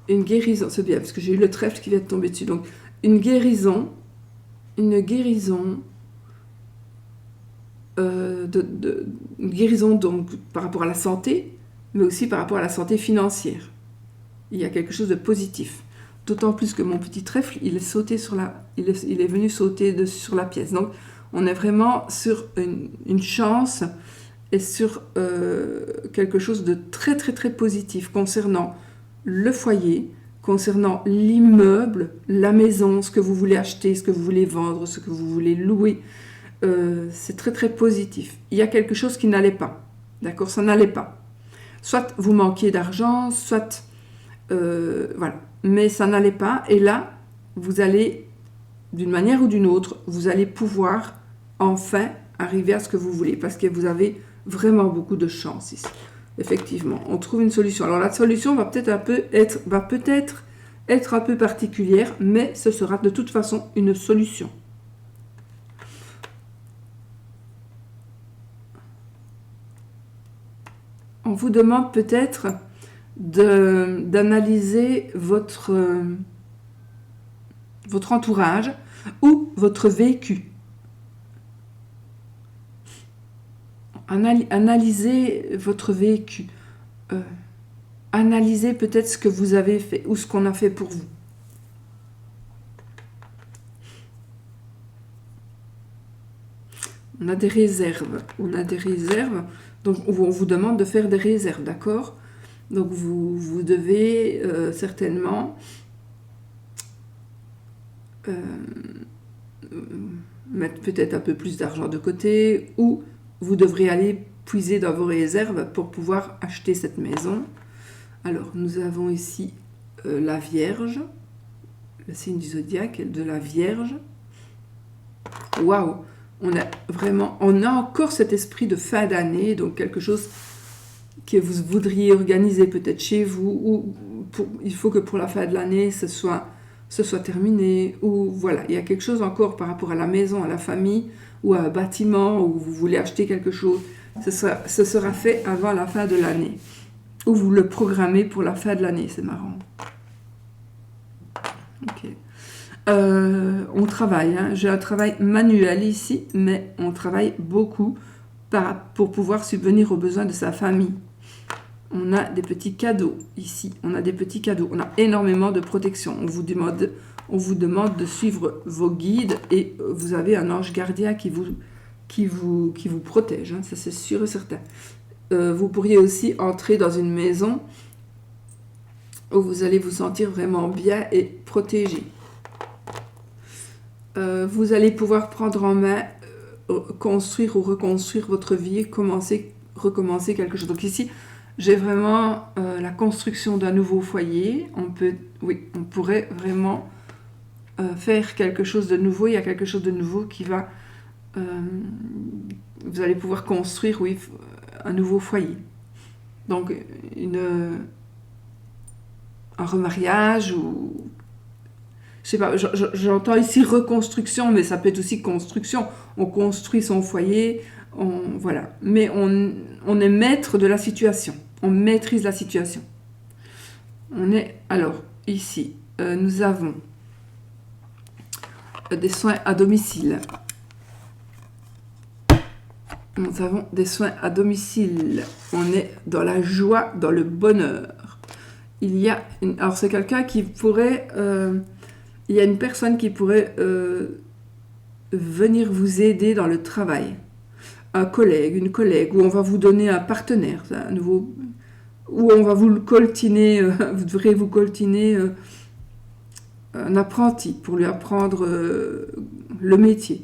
une guérison, c'est bien parce que j'ai eu le trèfle qui vient de tomber dessus. Donc une guérison une guérison donc par rapport à la santé, mais aussi par rapport à la santé financière. Il y a quelque chose de positif. D'autant plus que mon petit trèfle, il est venu sauter sur la pièce. Donc, on est vraiment sur une chance et sur quelque chose de très, très, très positif concernant le foyer, concernant l'immeuble, la maison, ce que vous voulez acheter, ce que vous voulez vendre, ce que vous voulez louer. C'est très, très positif. Il y a quelque chose qui n'allait pas. D'accord ? Ça n'allait pas. Soit vous manquiez d'argent, soit... voilà. Mais ça n'allait pas, et là, vous allez, d'une manière ou d'une autre, vous allez pouvoir enfin arriver à ce que vous voulez, parce que vous avez vraiment beaucoup de chance ici. Effectivement, on trouve une solution. Alors la solution va peut-être être un peu particulière, mais ce sera de toute façon une solution. On vous demande peut-être d'analyser votre entourage ou votre vécu. Analysez votre vécu. Analysez peut-être ce que vous avez fait ou ce qu'on a fait pour vous. On a des réserves. Donc on vous demande de faire des réserves, d'accord ? Donc vous devez certainement mettre peut-être un peu plus d'argent de côté, ou vous devrez aller puiser dans vos réserves pour pouvoir acheter cette maison. Alors nous avons ici la Vierge, le signe du zodiaque de la Vierge. Waouh! On a encore cet esprit de fin d'année, donc quelque chose que vous voudriez organiser peut-être chez vous, ou il faut que pour la fin de l'année, ce soit terminé, ou voilà, il y a quelque chose encore par rapport à la maison, à la famille, ou à un bâtiment, où vous voulez acheter quelque chose, ce sera fait avant la fin de l'année, ou vous le programmez pour la fin de l'année, c'est marrant. Ok. On travaille, hein. J'ai un travail manuel ici, mais on travaille beaucoup pour pouvoir subvenir aux besoins de sa famille. On a des petits cadeaux ici, on a des petits cadeaux, on a énormément de protection. On vous demande de suivre vos guides et vous avez un ange gardien qui vous protège, hein, ça c'est sûr et certain. Vous pourriez aussi entrer dans une maison où vous allez vous sentir vraiment bien et protégé. Vous allez pouvoir prendre en main, construire ou reconstruire votre vie, recommencer quelque chose. Donc ici, j'ai vraiment la construction d'un nouveau foyer. On pourrait vraiment faire quelque chose de nouveau. Il y a quelque chose de nouveau qui va... vous allez pouvoir construire, oui, un nouveau foyer. Donc, un remariage ou... Je sais pas, j'entends ici reconstruction, mais ça peut être aussi construction. On construit son foyer, voilà. Mais on est maître de la situation. On maîtrise la situation. Alors, ici, nous avons des soins à domicile. Nous avons des soins à domicile. On est dans la joie, dans le bonheur. Alors, c'est quelqu'un qui pourrait... il y a une personne qui pourrait venir vous aider dans le travail. Un collègue, une collègue, ou on va vous donner un partenaire, un nouveau... Ou on va vous le coltiner, vous devrez vous coltiner un apprenti pour lui apprendre le métier.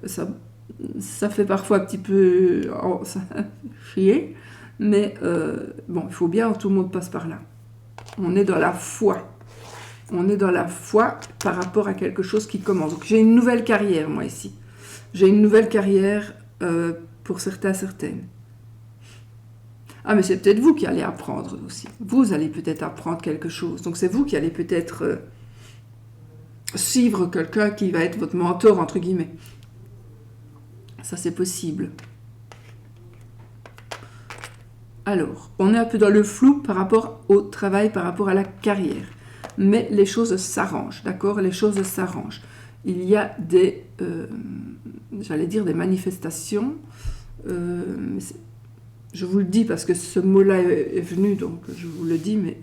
Ça fait parfois un petit peu chier, mais bon, il faut bien, tout le monde passe par là. On est dans la foi. On est dans la foi par rapport à quelque chose qui commence. Donc j'ai une nouvelle carrière, moi, ici. J'ai une nouvelle carrière pour certaines. Ah, mais c'est peut-être vous qui allez apprendre aussi. Vous allez peut-être apprendre quelque chose. Donc c'est vous qui allez peut-être suivre quelqu'un qui va être votre mentor, entre guillemets. Ça, c'est possible. Alors, on est un peu dans le flou par rapport au travail, par rapport à la carrière. Mais les choses s'arrangent, d'accord? Les choses s'arrangent. Il y a des, j'allais dire des manifestations. Je vous le dis parce que ce mot-là est venu, donc je vous le dis, mais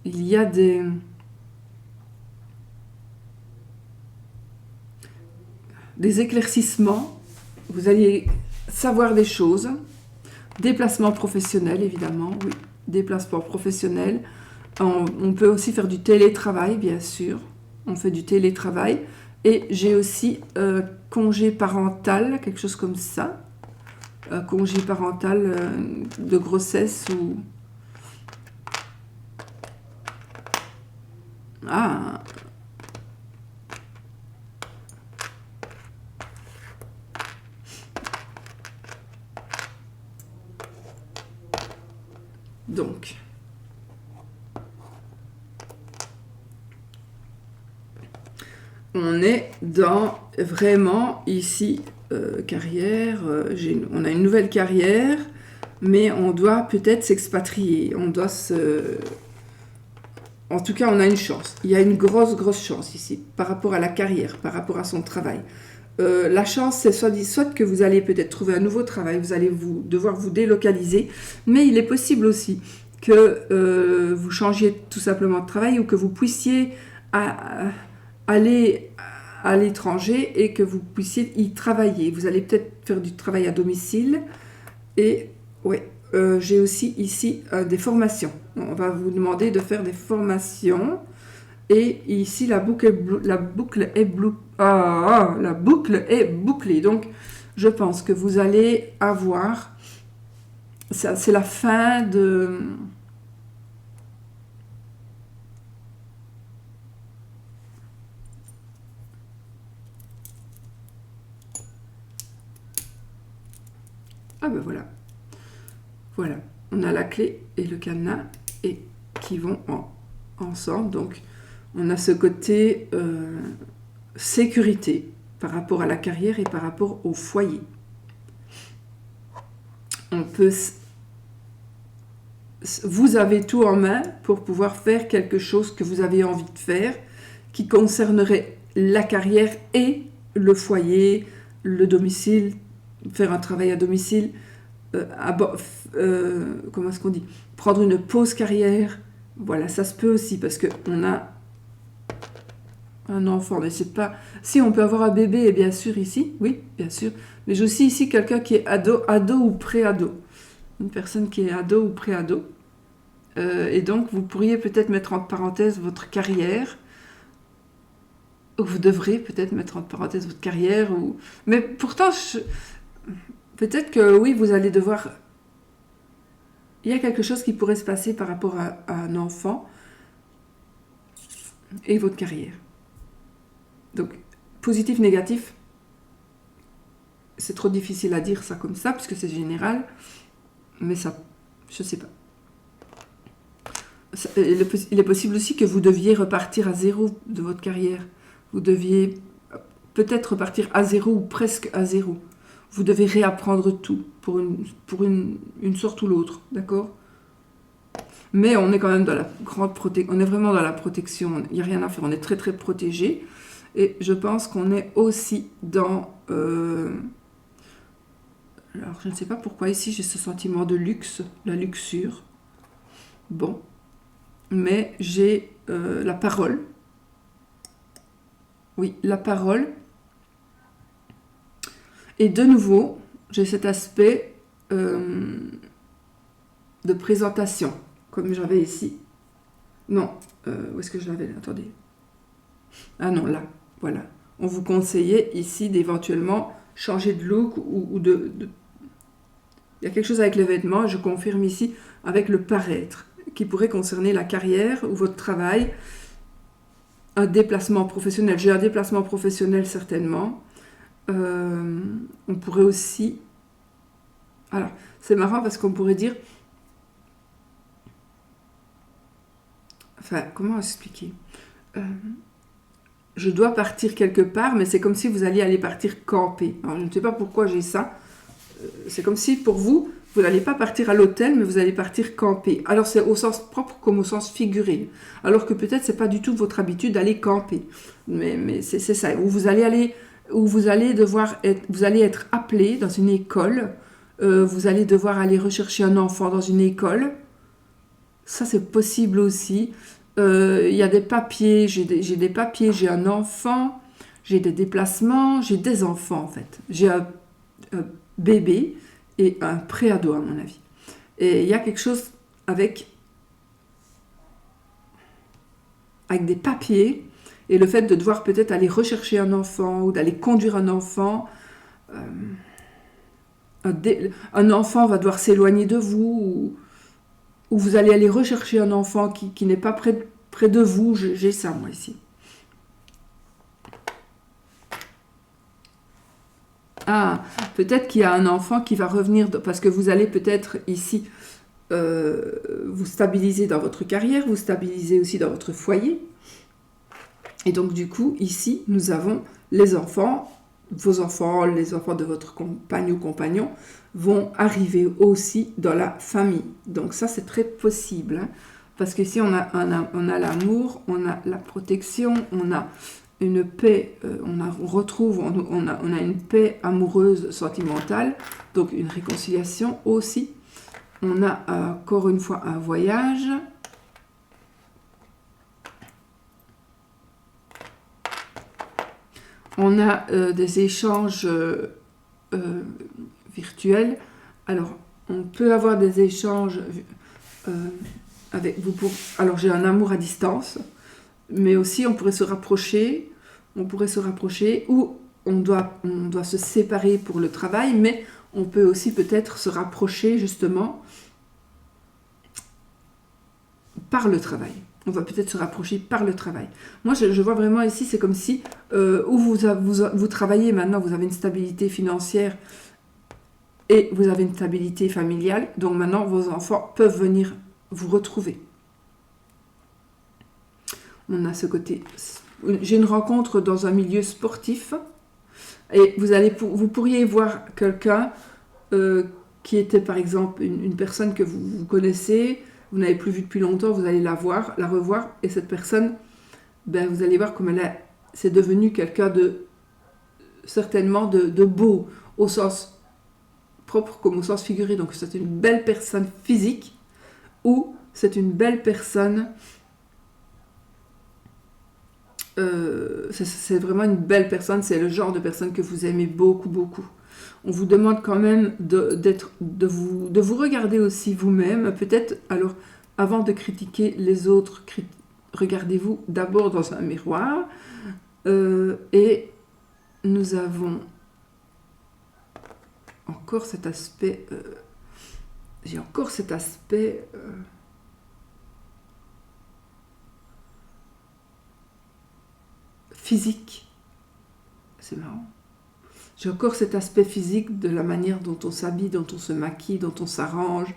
il y a des éclaircissements. Vous allez savoir des choses. Déplacement professionnel, évidemment, oui. Déplacement professionnel. On peut aussi faire du télétravail, bien sûr. On fait du télétravail. Et j'ai aussi congé parental, quelque chose comme ça. Congé parental de grossesse ou... Ah. Donc... on est dans vraiment ici carrière, on a une nouvelle carrière, mais on doit peut-être s'expatrier, on doit en tout cas on a une chance, il y a une grosse chance ici par rapport à la carrière, par rapport à son travail. La chance, c'est soit que vous allez peut-être trouver un nouveau travail, vous allez devoir vous délocaliser, mais il est possible aussi que vous changiez tout simplement de travail ou que vous puissiez aller à l'étranger et que vous puissiez y travailler. Vous allez peut-être faire du travail à domicile. Et ouais, j'ai aussi ici des formations. On va vous demander de faire des formations. Et ici, la boucle est bouclée. Donc, je pense que vous allez avoir... C'est la fin de... Ah ben voilà. Voilà. On a la clé et le cadenas et qui vont ensemble. Donc, on a ce côté sécurité par rapport à la carrière et par rapport au foyer. On peut vous avez tout en main pour pouvoir faire quelque chose que vous avez envie de faire, qui concernerait la carrière et le foyer, le domicile, faire un travail à domicile, comment est-ce qu'on dit, prendre une pause carrière. Voilà, ça se peut aussi parce qu'on a un enfant, mais c'est pas... Si, on peut avoir un bébé, bien sûr, ici, oui, bien sûr, mais j'ai aussi ici quelqu'un qui est ado ou pré-ado. Une personne qui est ado ou pré-ado. Et donc, vous pourriez peut-être mettre entre parenthèses votre carrière, ou vous devrez peut-être mettre entre parenthèses votre carrière, ou... mais pourtant, peut-être que oui, vous allez devoir... Il y a quelque chose qui pourrait se passer par rapport à un enfant et votre carrière. Donc, positif, négatif, c'est trop difficile à dire ça comme ça, puisque c'est général, mais ça, je sais pas. Il est possible aussi que vous deviez repartir à zéro de votre carrière. Vous deviez peut-être repartir à zéro ou presque à zéro. Vous devez réapprendre tout pour une sorte ou l'autre, d'accord? Mais on est quand même dans la grande protection, on est vraiment dans la protection, il n'y a rien à faire, on est très très protégé. Et je pense qu'on est aussi dans... Alors je ne sais pas pourquoi ici j'ai ce sentiment de luxe, la luxure. Bon. Mais j'ai la parole. Oui, la parole. Et de nouveau, j'ai cet aspect de présentation, comme j'avais ici. Non, où est-ce que je l'avais? Attendez. Ah non, là, voilà. On vous conseillait ici d'éventuellement changer de look ou de... Il y a quelque chose avec les vêtements, je confirme ici, avec le paraître, qui pourrait concerner la carrière ou votre travail, un déplacement professionnel. J'ai un déplacement professionnel certainement. On pourrait aussi... Alors, c'est marrant parce qu'on pourrait dire... Enfin, comment expliquer je dois partir quelque part, mais c'est comme si vous alliez aller partir camper. Alors, je ne sais pas pourquoi j'ai ça. C'est comme si pour vous, vous n'allez pas partir à l'hôtel, mais vous allez partir camper. Alors c'est au sens propre comme au sens figuré. Alors que peut-être c'est pas du tout votre habitude d'aller camper. Mais c'est ça. Où vous allez être appelé dans une école. Vous allez devoir aller rechercher un enfant dans une école. Ça c'est possible aussi. Il y a des papiers, j'ai des papiers, j'ai un enfant, j'ai des déplacements, j'ai des enfants en fait. J'ai un bébé et un pré-ado à mon avis. Et il y a quelque chose avec des papiers et le fait de devoir peut-être aller rechercher un enfant ou d'aller conduire un enfant. Un enfant va devoir s'éloigner de vous ou vous allez aller rechercher un enfant qui n'est pas près de vous. J'ai ça moi ici. Ah, peut-être qu'il y a un enfant qui va revenir, parce que vous allez peut-être ici vous stabiliser dans votre carrière, vous stabiliser aussi dans votre foyer. Et donc du coup, ici, nous avons les enfants, vos enfants, les enfants de votre compagne ou compagnon vont arriver aussi dans la famille. Donc ça, c'est très possible, hein, parce qu'ici, on a l'amour, on a la protection, on a une paix, on a une paix amoureuse, sentimentale, donc une réconciliation aussi. On a encore une fois un voyage. On a des échanges virtuels. Alors, on peut avoir des échanges avec vous. Alors, j'ai un amour à distance, mais aussi on pourrait se rapprocher. Ou on doit se séparer pour le travail, mais on peut aussi peut-être se rapprocher justement par le travail. On va peut-être se rapprocher par le travail. Moi, je vois vraiment ici, c'est comme si où vous travaillez maintenant, vous avez une stabilité financière et vous avez une stabilité familiale. Donc maintenant, vos enfants peuvent venir vous retrouver. On a ce côté... J'ai une rencontre dans un milieu sportif et vous pourriez voir quelqu'un qui était par exemple une personne que vous connaissez, vous n'avez plus vu depuis longtemps, vous allez la revoir, et cette personne, ben, vous allez voir comme c'est devenu quelqu'un certainement de beau, au sens propre comme au sens figuré. Donc c'est une belle personne physique, ou c'est une belle personne, c'est vraiment une belle personne, c'est le genre de personne que vous aimez beaucoup, beaucoup. On vous demande quand même de vous regarder aussi vous-même. Peut-être, alors, avant de critiquer les autres, regardez-vous d'abord dans un miroir. Et nous avons encore cet aspect... j'ai encore cet aspect... physique. C'est marrant. J'ai encore cet aspect physique de la manière dont on s'habille, dont on se maquille, dont on s'arrange.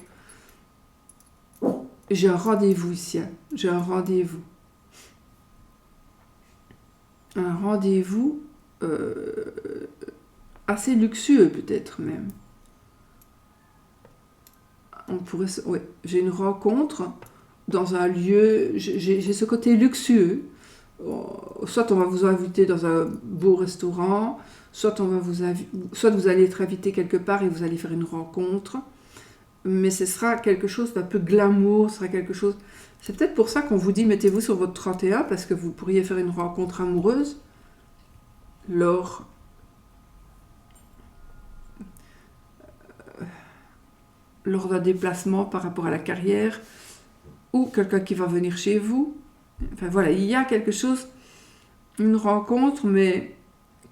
J'ai un rendez-vous ici. J'ai un rendez-vous. Un rendez-vous assez luxueux peut-être même. On pourrait... Ouais, j'ai une rencontre dans un lieu... J'ai ce côté luxueux. Soit on va vous inviter dans un beau restaurant, soit vous allez être invité quelque part et vous allez faire une rencontre, mais ce sera quelque chose d'un peu glamour, ce sera quelque chose... C'est peut-être pour ça qu'on vous dit mettez-vous sur votre 31, parce que vous pourriez faire une rencontre amoureuse lors d'un déplacement par rapport à la carrière, ou quelqu'un qui va venir chez vous. Enfin voilà, il y a quelque chose, une rencontre, mais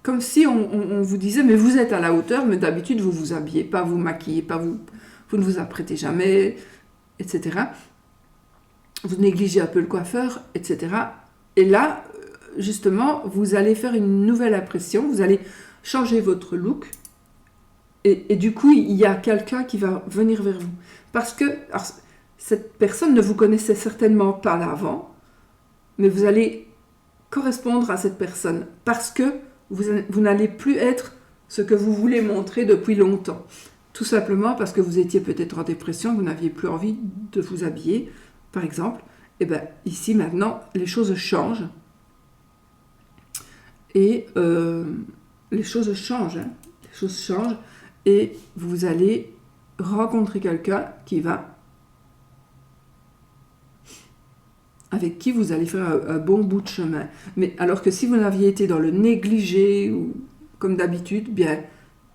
comme si on vous disait, mais vous êtes à la hauteur, mais d'habitude vous vous habillez pas, vous maquillez pas, vous ne vous apprêtez jamais, etc. Vous négligez un peu le coiffeur, etc. Et là, justement, vous allez faire une nouvelle impression, vous allez changer votre look, et du coup, il y a quelqu'un qui va venir vers vous. Parce que alors, cette personne ne vous connaissait certainement pas d'avant, mais vous allez correspondre à cette personne parce que vous n'allez plus être ce que vous voulez montrer depuis longtemps. Tout simplement parce que vous étiez peut-être en dépression, vous n'aviez plus envie de vous habiller, par exemple. Et bien ici, maintenant, les choses changent. Et les choses changent. Hein. Les choses changent. Et vous allez rencontrer quelqu'un avec qui vous allez faire un bon bout de chemin. Mais alors que si vous n'aviez été dans le négligé, ou comme d'habitude, bien,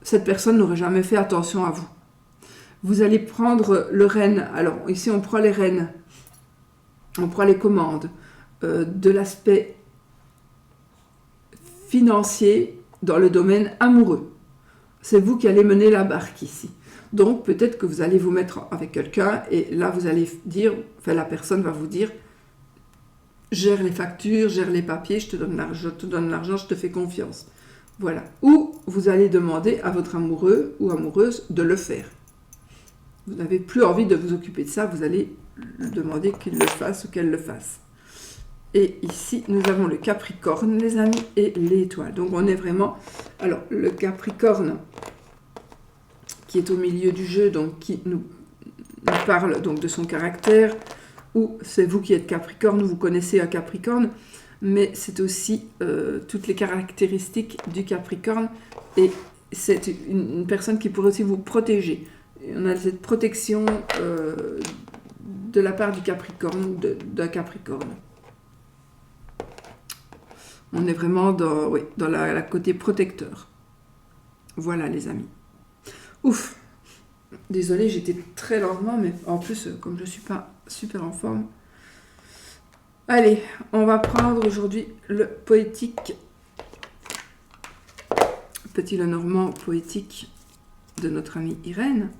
cette personne n'aurait jamais fait attention à vous. Vous allez prendre le rêne. Alors ici, on prend les rênes. On prend les commandes de l'aspect financier dans le domaine amoureux. C'est vous qui allez mener la barque ici. Donc peut-être que vous allez vous mettre avec quelqu'un et là vous allez dire, enfin la personne va vous dire, gère les factures, gère les papiers, je te donne l'argent, je te fais confiance. Voilà. Ou vous allez demander à votre amoureux ou amoureuse de le faire. Vous n'avez plus envie de vous occuper de ça, vous allez demander qu'il le fasse ou qu'elle le fasse. Et ici, nous avons le Capricorne, les amis, et l'étoile. Donc on est vraiment... Alors, le Capricorne, qui est au milieu du jeu, donc qui nous parle donc de son caractère, ou c'est vous qui êtes Capricorne, vous connaissez un Capricorne, mais c'est aussi toutes les caractéristiques du Capricorne, et c'est une personne qui pourrait aussi vous protéger. On a cette protection de la part du Capricorne, d'un Capricorne. On est vraiment dans la côté protecteur. Voilà les amis. Ouf. Désolée, j'étais très lentement, mais en plus, comme je ne suis pas super en forme. Allez, on va prendre aujourd'hui le poétique. Petit Lenormand poétique de notre amie Irène.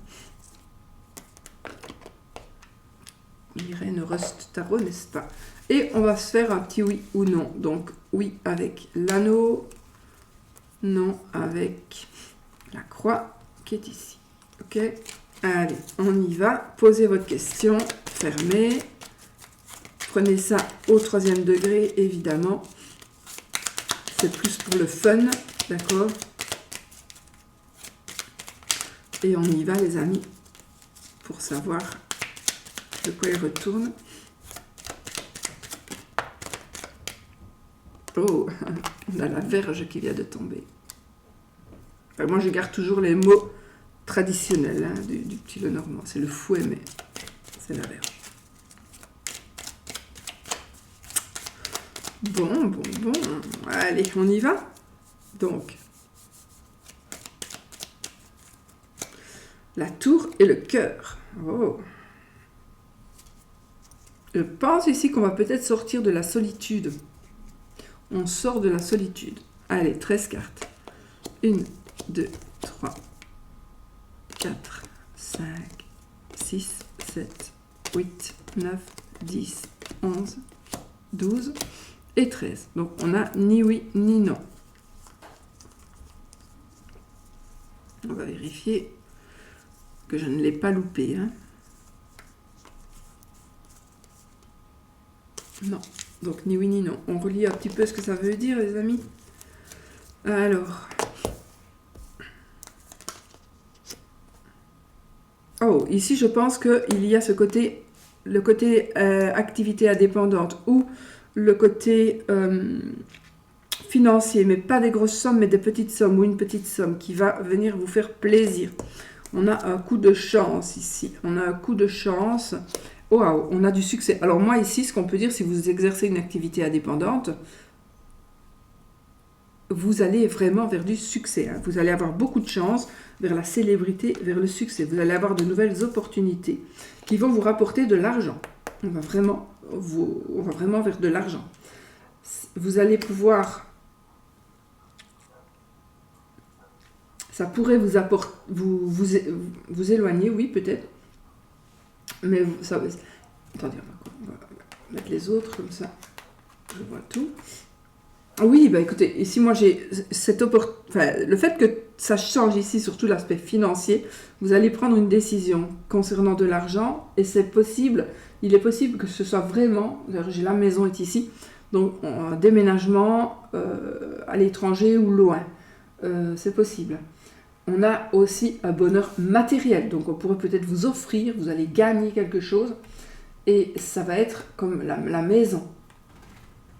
Irène Rust Tarot, n'est-ce pas? Et on va se faire un petit oui ou non. Donc, oui avec l'anneau, non avec la croix qui est ici. Ok? Allez, on y va. Posez votre question, fermez. Prenez ça au 3e degré, évidemment. C'est plus pour le fun, d'accord? Et on y va, les amis, pour savoir de quoi il retourne. Oh, on a la verge qui vient de tomber. Enfin, moi, je garde toujours les mots traditionnels hein, du petit Lenormand. C'est le fouet, mais c'est la verge. Bon. Allez, on y va. Donc, la tour et le cœur. Oh. Je pense ici qu'on va peut-être sortir de la solitude. On sort de la solitude. Allez, 13 cartes. 1, 2, 3, 4, 5, 6, 7, 8, 9, 10, 11, 12 et 13. Donc, on n'a ni oui ni non. On va vérifier que je ne l'ai pas loupé. Hein. Non. Donc, ni oui ni non. On relit un petit peu ce que ça veut dire, les amis. Alors. Oh, ici, je pense qu'il y a ce côté, le côté activité indépendante ou le côté financier, mais pas des grosses sommes, mais des petites sommes ou une petite somme qui va venir vous faire plaisir. On a un coup de chance ici. On a un coup de chance. Waouh, on a du succès. Alors moi ici, ce qu'on peut dire, si vous exercez une activité indépendante, vous allez vraiment vers du succès. Hein. Vous allez avoir beaucoup de chance vers la célébrité, vers le succès. Vous allez avoir de nouvelles opportunités qui vont vous rapporter de l'argent. On va vraiment vers de l'argent. Vous allez pouvoir... Ça pourrait vous apporter, vous éloigner, oui, peut-être. Mais ça... Attendez, on va mettre les autres comme ça. Je vois tout. Oui, bah écoutez, ici moi j'ai cette opportunité, enfin, le fait que ça change ici, surtout l'aspect financier, vous allez prendre une décision concernant de l'argent et c'est possible, il est possible que ce soit vraiment, j'ai la maison est ici, donc un déménagement à l'étranger ou loin, c'est possible. On a aussi un bonheur matériel, donc on pourrait peut-être vous offrir, vous allez gagner quelque chose et ça va être comme la maison.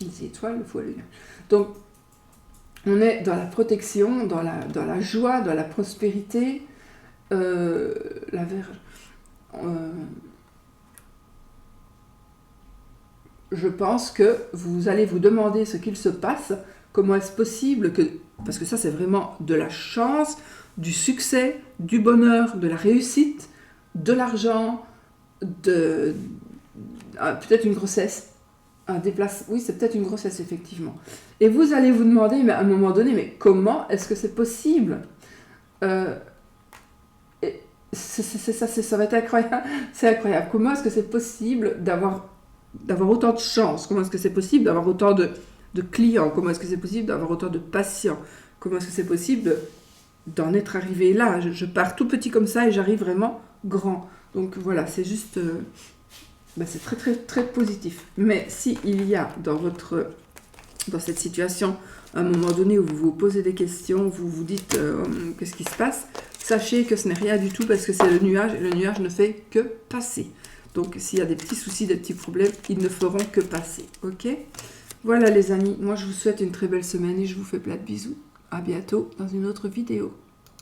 Les étoiles, il faut aller. Donc, on est dans la protection, dans la joie, dans la prospérité. La verge. Je pense que vous allez vous demander ce qu'il se passe. Comment est-ce possible que... Parce que ça, c'est vraiment de la chance, du succès, du bonheur, de la réussite, de l'argent, peut-être une grossesse. Oui, c'est peut-être une grossesse, effectivement. Et vous allez vous demander, mais à un moment donné, mais comment est-ce que c'est possible ça va être incroyable. C'est incroyable. Comment est-ce que c'est possible d'avoir autant de chance? Comment est-ce que c'est possible d'avoir autant de clients? Comment est-ce que c'est possible d'avoir autant de patients? Comment est-ce que c'est possible d'en être arrivé là? Je pars tout petit comme ça et j'arrive vraiment grand. Donc voilà, c'est juste... c'est très très très positif. Mais s'il y a dans cette situation un moment donné où vous vous posez des questions, vous vous dites qu'est-ce qui se passe, sachez que ce n'est rien du tout parce que c'est le nuage et le nuage ne fait que passer. Donc s'il y a des petits soucis, des petits problèmes, ils ne feront que passer. Ok? Voilà les amis, moi je vous souhaite une très belle semaine et je vous fais plein de bisous. À bientôt dans une autre vidéo.